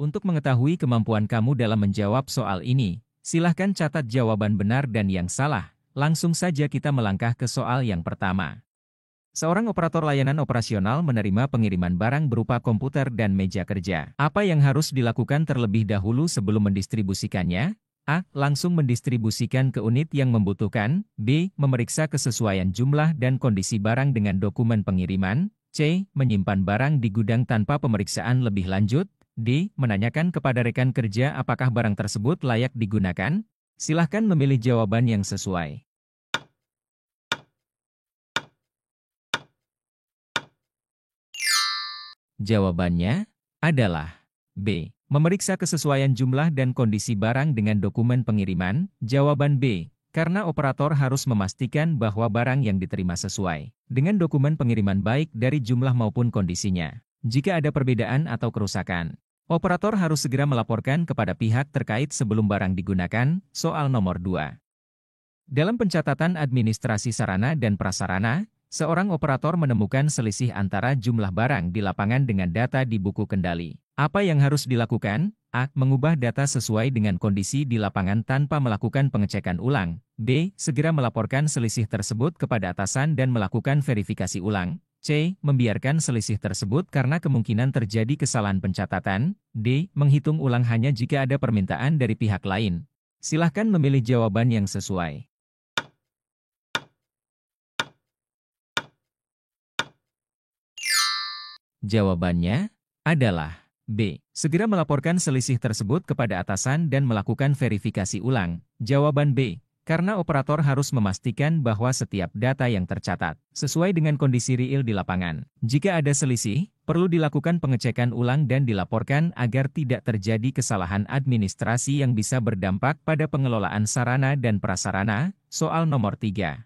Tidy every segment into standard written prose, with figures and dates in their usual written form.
Untuk mengetahui kemampuan kamu dalam menjawab soal ini, silahkan catat jawaban benar dan yang salah. Langsung saja kita melangkah ke soal yang pertama. Seorang operator layanan operasional menerima pengiriman barang berupa komputer dan meja kerja. Apa yang harus dilakukan terlebih dahulu sebelum mendistribusikannya? A. Langsung mendistribusikan ke unit yang membutuhkan. B. Memeriksa kesesuaian jumlah dan kondisi barang dengan dokumen pengiriman. C. Menyimpan barang di gudang tanpa pemeriksaan lebih lanjut. D. Menanyakan kepada rekan kerja apakah barang tersebut layak digunakan. Silahkan memilih jawaban yang sesuai. Jawabannya adalah B. Memeriksa kesesuaian jumlah dan kondisi barang dengan dokumen pengiriman. Jawaban B. Karena operator harus memastikan bahwa barang yang diterima sesuai dengan dokumen pengiriman baik dari jumlah maupun kondisinya. Jika ada perbedaan atau kerusakan, operator harus segera melaporkan kepada pihak terkait sebelum barang digunakan. Soal nomor 2. Dalam pencatatan administrasi sarana dan prasarana, seorang operator menemukan selisih antara jumlah barang di lapangan dengan data di buku kendali. Apa yang harus dilakukan? A. Mengubah data sesuai dengan kondisi di lapangan tanpa melakukan pengecekan ulang. B. Segera melaporkan selisih tersebut kepada atasan dan melakukan verifikasi ulang. C. Membiarkan selisih tersebut karena kemungkinan terjadi kesalahan pencatatan. D. Menghitung ulang hanya jika ada permintaan dari pihak lain. Silahkan memilih jawaban yang sesuai. Jawabannya adalah B. Segera melaporkan selisih tersebut kepada atasan dan melakukan verifikasi ulang. Jawaban B. Karena operator harus memastikan bahwa setiap data yang tercatat sesuai dengan kondisi real di lapangan. Jika ada selisih, perlu dilakukan pengecekan ulang dan dilaporkan agar tidak terjadi kesalahan administrasi yang bisa berdampak pada pengelolaan sarana dan prasarana. Soal nomor 3.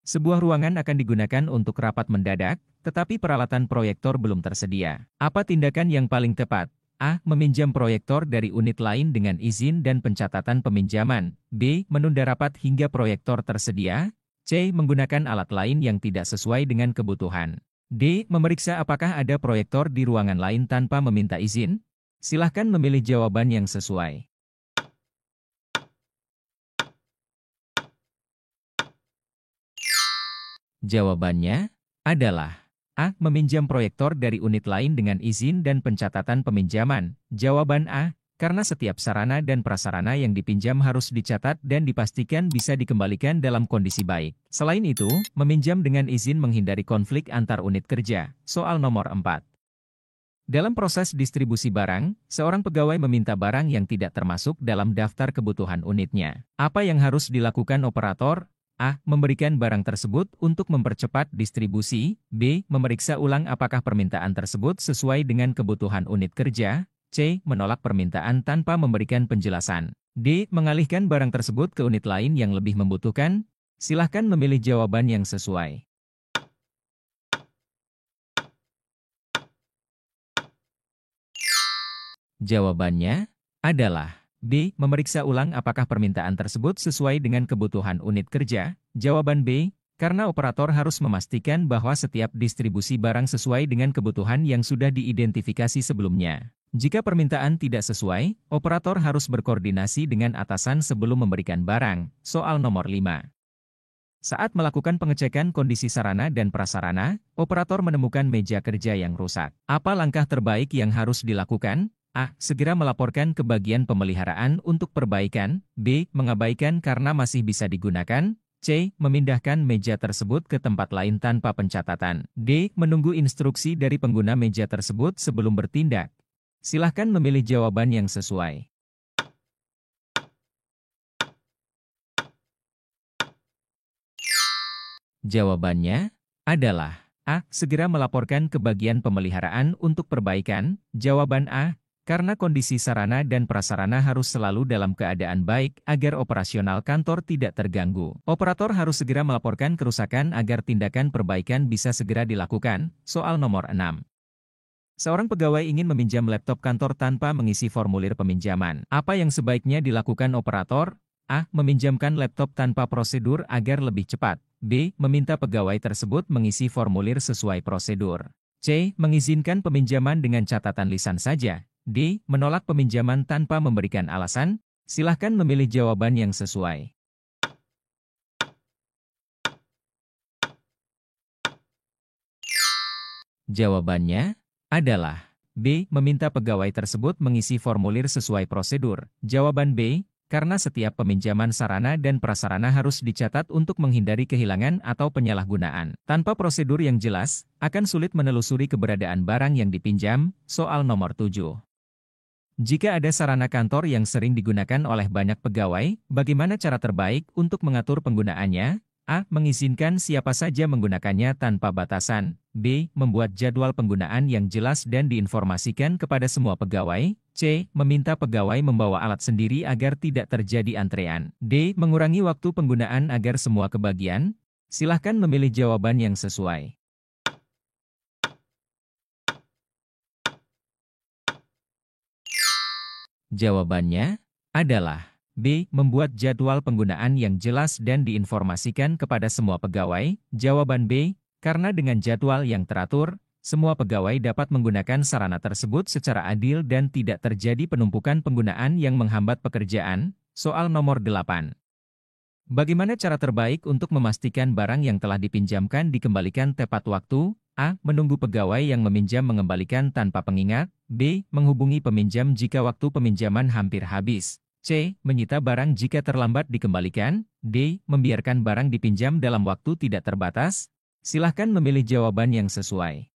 Sebuah ruangan akan digunakan untuk rapat mendadak, tetapi peralatan proyektor belum tersedia. Apa tindakan yang paling tepat? A. Meminjam proyektor dari unit lain dengan izin dan pencatatan peminjaman. B. Menunda rapat hingga proyektor tersedia. C. Menggunakan alat lain yang tidak sesuai dengan kebutuhan. D. Memeriksa apakah ada proyektor di ruangan lain tanpa meminta izin. Silahkan memilih jawaban yang sesuai. Jawabannya adalah A. Meminjam proyektor dari unit lain dengan izin dan pencatatan peminjaman. Jawaban A. Karena setiap sarana dan prasarana yang dipinjam harus dicatat dan dipastikan bisa dikembalikan dalam kondisi baik. Selain itu, meminjam dengan izin menghindari konflik antar unit kerja. Soal nomor 4. Dalam proses distribusi barang, seorang pegawai meminta barang yang tidak termasuk dalam daftar kebutuhan unitnya. Apa yang harus dilakukan operator? A. Memberikan barang tersebut untuk mempercepat distribusi. B. Memeriksa ulang apakah permintaan tersebut sesuai dengan kebutuhan unit kerja. C. Menolak permintaan tanpa memberikan penjelasan. D. Mengalihkan barang tersebut ke unit lain yang lebih membutuhkan. Silahkan memilih jawaban yang sesuai. Jawabannya adalah B. Memeriksa ulang apakah permintaan tersebut sesuai dengan kebutuhan unit kerja. Jawaban B. Karena operator harus memastikan bahwa setiap distribusi barang sesuai dengan kebutuhan yang sudah diidentifikasi sebelumnya. Jika permintaan tidak sesuai, operator harus berkoordinasi dengan atasan sebelum memberikan barang. Soal nomor 5. Saat melakukan pengecekan kondisi sarana dan prasarana, operator menemukan meja kerja yang rusak. Apa langkah terbaik yang harus dilakukan? A. Segera melaporkan ke bagian pemeliharaan untuk perbaikan. B. Mengabaikan karena masih bisa digunakan. C. Memindahkan meja tersebut ke tempat lain tanpa pencatatan. D. Menunggu instruksi dari pengguna meja tersebut sebelum bertindak. Silahkan memilih jawaban yang sesuai. Jawabannya adalah A. Segera melaporkan ke bagian pemeliharaan untuk perbaikan. Jawaban A. Karena kondisi sarana dan prasarana harus selalu dalam keadaan baik agar operasional kantor tidak terganggu. Operator harus segera melaporkan kerusakan agar tindakan perbaikan bisa segera dilakukan. Soal nomor 6. Seorang pegawai ingin meminjam laptop kantor tanpa mengisi formulir peminjaman. Apa yang sebaiknya dilakukan operator? A. Meminjamkan laptop tanpa prosedur agar lebih cepat. B. Meminta pegawai tersebut mengisi formulir sesuai prosedur. C. Mengizinkan peminjaman dengan catatan lisan saja. D. Menolak peminjaman tanpa memberikan alasan? Silahkan memilih jawaban yang sesuai. Jawabannya adalah B. Meminta pegawai tersebut mengisi formulir sesuai prosedur. Jawaban B. Karena setiap peminjaman sarana dan prasarana harus dicatat untuk menghindari kehilangan atau penyalahgunaan. Tanpa prosedur yang jelas, akan sulit menelusuri keberadaan barang yang dipinjam. Soal nomor 7. Jika ada sarana kantor yang sering digunakan oleh banyak pegawai, bagaimana cara terbaik untuk mengatur penggunaannya? A. Mengizinkan siapa saja menggunakannya tanpa batasan. B. Membuat jadwal penggunaan yang jelas dan diinformasikan kepada semua pegawai. C. Meminta pegawai membawa alat sendiri agar tidak terjadi antrean. D. Mengurangi waktu penggunaan agar semua kebagian. Silahkan memilih jawaban yang sesuai. Jawabannya adalah B. Membuat jadwal penggunaan yang jelas dan diinformasikan kepada semua pegawai. Jawaban B. Karena dengan jadwal yang teratur, semua pegawai dapat menggunakan sarana tersebut secara adil dan tidak terjadi penumpukan penggunaan yang menghambat pekerjaan. Soal nomor 8. Bagaimana cara terbaik untuk memastikan barang yang telah dipinjamkan dikembalikan tepat waktu? A. Menunggu pegawai yang meminjam mengembalikan tanpa pengingat. B. Menghubungi peminjam jika waktu peminjaman hampir habis. C. Menyita barang jika terlambat dikembalikan. D. Membiarkan barang dipinjam dalam waktu tidak terbatas. Silahkan memilih jawaban yang sesuai.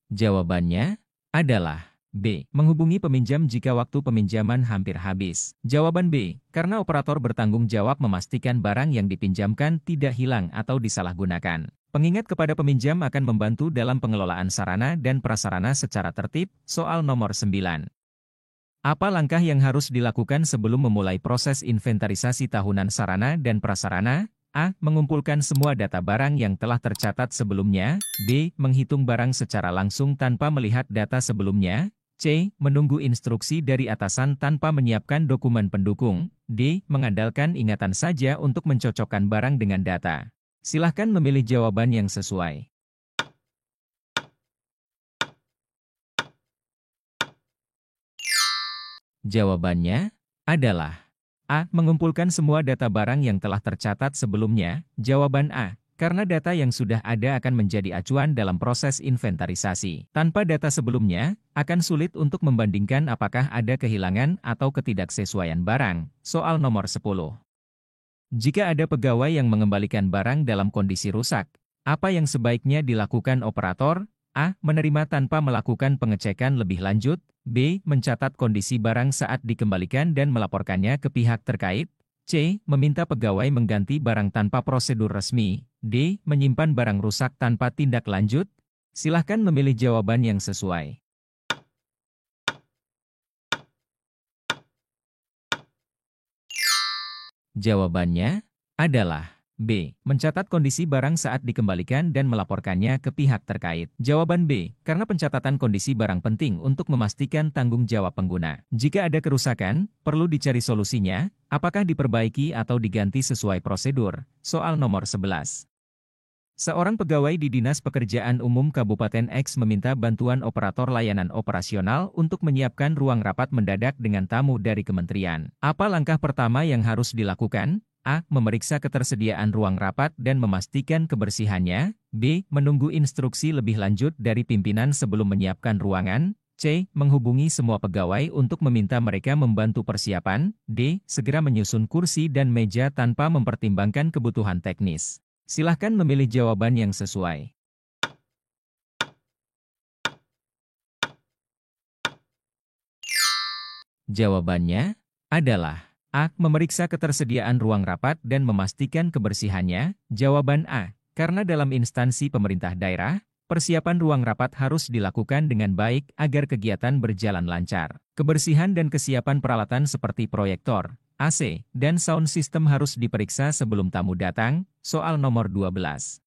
Jawabannya adalah B. Menghubungi peminjam jika waktu peminjaman hampir habis. Jawaban B. Karena operator bertanggung jawab memastikan barang yang dipinjamkan tidak hilang atau disalahgunakan. Pengingat kepada peminjam akan membantu dalam pengelolaan sarana dan prasarana secara tertib. Soal nomor 9. Apa langkah yang harus dilakukan sebelum memulai proses inventarisasi tahunan sarana dan prasarana? A. Mengumpulkan semua data barang yang telah tercatat sebelumnya. B. Menghitung barang secara langsung tanpa melihat data sebelumnya. C. Menunggu instruksi dari atasan tanpa menyiapkan dokumen pendukung. D. Mengandalkan ingatan saja untuk mencocokkan barang dengan data. Silahkan memilih jawaban yang sesuai. Jawabannya adalah A. Mengumpulkan semua data barang yang telah tercatat sebelumnya. Jawaban A. Karena data yang sudah ada akan menjadi acuan dalam proses inventarisasi. Tanpa data sebelumnya, akan sulit untuk membandingkan apakah ada kehilangan atau ketidaksesuaian barang. Soal nomor 10. Jika ada pegawai yang mengembalikan barang dalam kondisi rusak, apa yang sebaiknya dilakukan operator? A. Menerima tanpa melakukan pengecekan lebih lanjut. B. Mencatat kondisi barang saat dikembalikan dan melaporkannya ke pihak terkait. C. Meminta pegawai mengganti barang tanpa prosedur resmi. D. Menyimpan barang rusak tanpa tindak lanjut. Silahkan memilih jawaban yang sesuai. Jawabannya adalah B. Mencatat kondisi barang saat dikembalikan dan melaporkannya ke pihak terkait. Jawaban B. Karena pencatatan kondisi barang penting untuk memastikan tanggung jawab pengguna. Jika ada kerusakan, perlu dicari solusinya, apakah diperbaiki atau diganti sesuai prosedur. Soal nomor 11. Seorang pegawai di Dinas Pekerjaan Umum Kabupaten X meminta bantuan operator layanan operasional untuk menyiapkan ruang rapat mendadak dengan tamu dari kementerian. Apa langkah pertama yang harus dilakukan? A. Memeriksa ketersediaan ruang rapat dan memastikan kebersihannya. B. Menunggu instruksi lebih lanjut dari pimpinan sebelum menyiapkan ruangan. C. Menghubungi semua pegawai untuk meminta mereka membantu persiapan. D. Segera menyusun kursi dan meja tanpa mempertimbangkan kebutuhan teknis. Silahkan memilih jawaban yang sesuai. Jawabannya adalah A. Memeriksa ketersediaan ruang rapat dan memastikan kebersihannya. Jawaban A. Karena dalam instansi pemerintah daerah, persiapan ruang rapat harus dilakukan dengan baik agar kegiatan berjalan lancar. Kebersihan dan kesiapan peralatan seperti proyektor, AC, dan sound system harus diperiksa sebelum tamu datang. Soal nomor 12.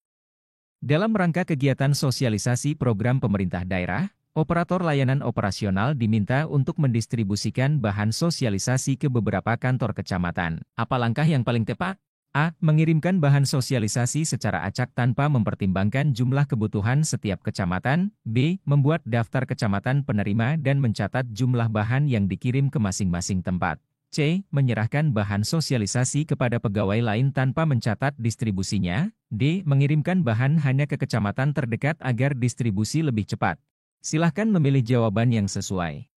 Dalam rangka kegiatan sosialisasi program pemerintah daerah, operator layanan operasional diminta untuk mendistribusikan bahan sosialisasi ke beberapa kantor kecamatan. Apa langkah yang paling tepat? A. Mengirimkan bahan sosialisasi secara acak tanpa mempertimbangkan jumlah kebutuhan setiap kecamatan. B. Membuat daftar kecamatan penerima dan mencatat jumlah bahan yang dikirim ke masing-masing tempat. C. Menyerahkan bahan sosialisasi kepada pegawai lain tanpa mencatat distribusinya. D. Mengirimkan bahan hanya ke kecamatan terdekat agar distribusi lebih cepat. Silahkan memilih jawaban yang sesuai.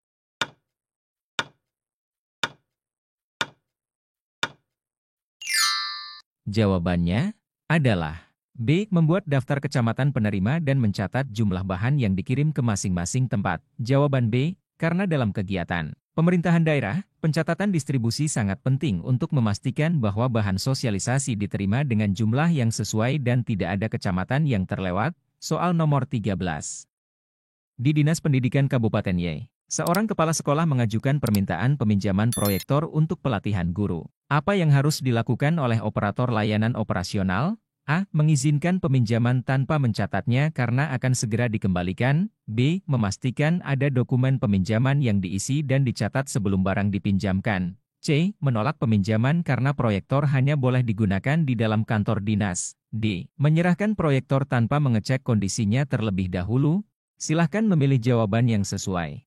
Jawabannya adalah B. Membuat daftar kecamatan penerima dan mencatat jumlah bahan yang dikirim ke masing-masing tempat. Jawaban B. Karena dalam kegiatan pemerintahan daerah, pencatatan distribusi sangat penting untuk memastikan bahwa bahan sosialisasi diterima dengan jumlah yang sesuai dan tidak ada kecamatan yang terlewat. Soal nomor 13. Di Dinas Pendidikan Kabupaten Y, seorang kepala sekolah mengajukan permintaan peminjaman proyektor untuk pelatihan guru. Apa yang harus dilakukan oleh operator layanan operasional? A. Mengizinkan peminjaman tanpa mencatatnya karena akan segera dikembalikan. B. Memastikan ada dokumen peminjaman yang diisi dan dicatat sebelum barang dipinjamkan. C. Menolak peminjaman karena proyektor hanya boleh digunakan di dalam kantor dinas. D. Menyerahkan proyektor tanpa mengecek kondisinya terlebih dahulu. Silahkan memilih jawaban yang sesuai.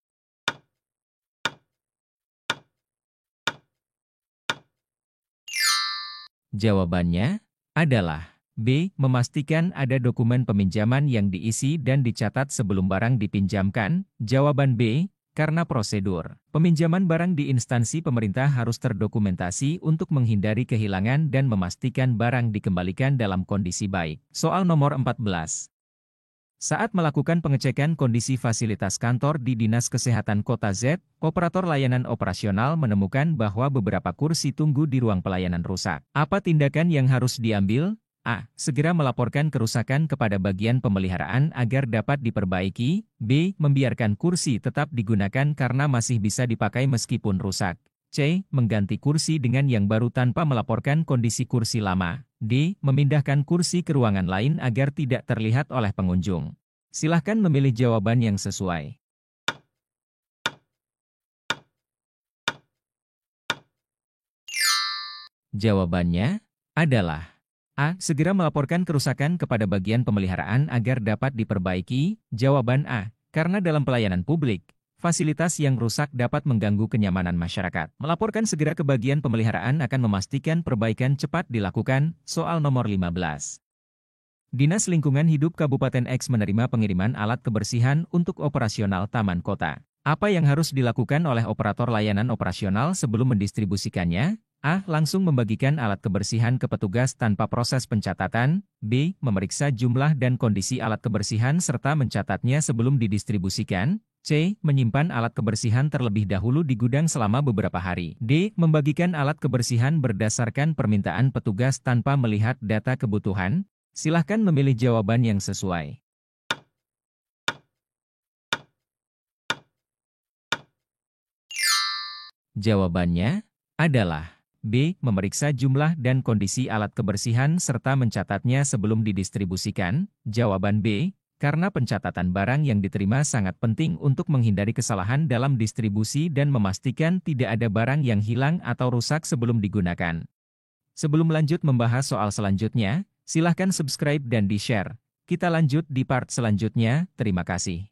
Jawabannya adalah B. Memastikan ada dokumen peminjaman yang diisi dan dicatat sebelum barang dipinjamkan. Jawaban B. Karena prosedur peminjaman barang di instansi pemerintah harus terdokumentasi untuk menghindari kehilangan dan memastikan barang dikembalikan dalam kondisi baik. Soal nomor 14. Saat melakukan pengecekan kondisi fasilitas kantor di Dinas Kesehatan Kota Z, operator layanan operasional menemukan bahwa beberapa kursi tunggu di ruang pelayanan rusak. Apa tindakan yang harus diambil? A. Segera melaporkan kerusakan kepada bagian pemeliharaan agar dapat diperbaiki. B. Membiarkan kursi tetap digunakan karena masih bisa dipakai meskipun rusak. C. Mengganti kursi dengan yang baru tanpa melaporkan kondisi kursi lama. D. Memindahkan kursi ke ruangan lain agar tidak terlihat oleh pengunjung. Silahkan memilih jawaban yang sesuai. Jawabannya adalah A. Segera melaporkan kerusakan kepada bagian pemeliharaan agar dapat diperbaiki. Jawaban A. Karena dalam pelayanan publik, fasilitas yang rusak dapat mengganggu kenyamanan masyarakat. Melaporkan segera ke bagian pemeliharaan akan memastikan perbaikan cepat dilakukan. Soal nomor 15. Dinas Lingkungan Hidup Kabupaten X menerima pengiriman alat kebersihan untuk operasional taman kota. Apa yang harus dilakukan oleh operator layanan operasional sebelum mendistribusikannya? A. Langsung membagikan alat kebersihan ke petugas tanpa proses pencatatan. B. Memeriksa jumlah dan kondisi alat kebersihan serta mencatatnya sebelum didistribusikan. C. Menyimpan alat kebersihan terlebih dahulu di gudang selama beberapa hari. D. Membagikan alat kebersihan berdasarkan permintaan petugas tanpa melihat data kebutuhan. Silahkan memilih jawaban yang sesuai. Jawabannya adalah B. Memeriksa jumlah dan kondisi alat kebersihan serta mencatatnya sebelum didistribusikan. Jawaban B. Karena pencatatan barang yang diterima sangat penting untuk menghindari kesalahan dalam distribusi dan memastikan tidak ada barang yang hilang atau rusak sebelum digunakan. Sebelum lanjut membahas soal selanjutnya, silahkan subscribe dan di-share. Kita lanjut di part selanjutnya, terima kasih.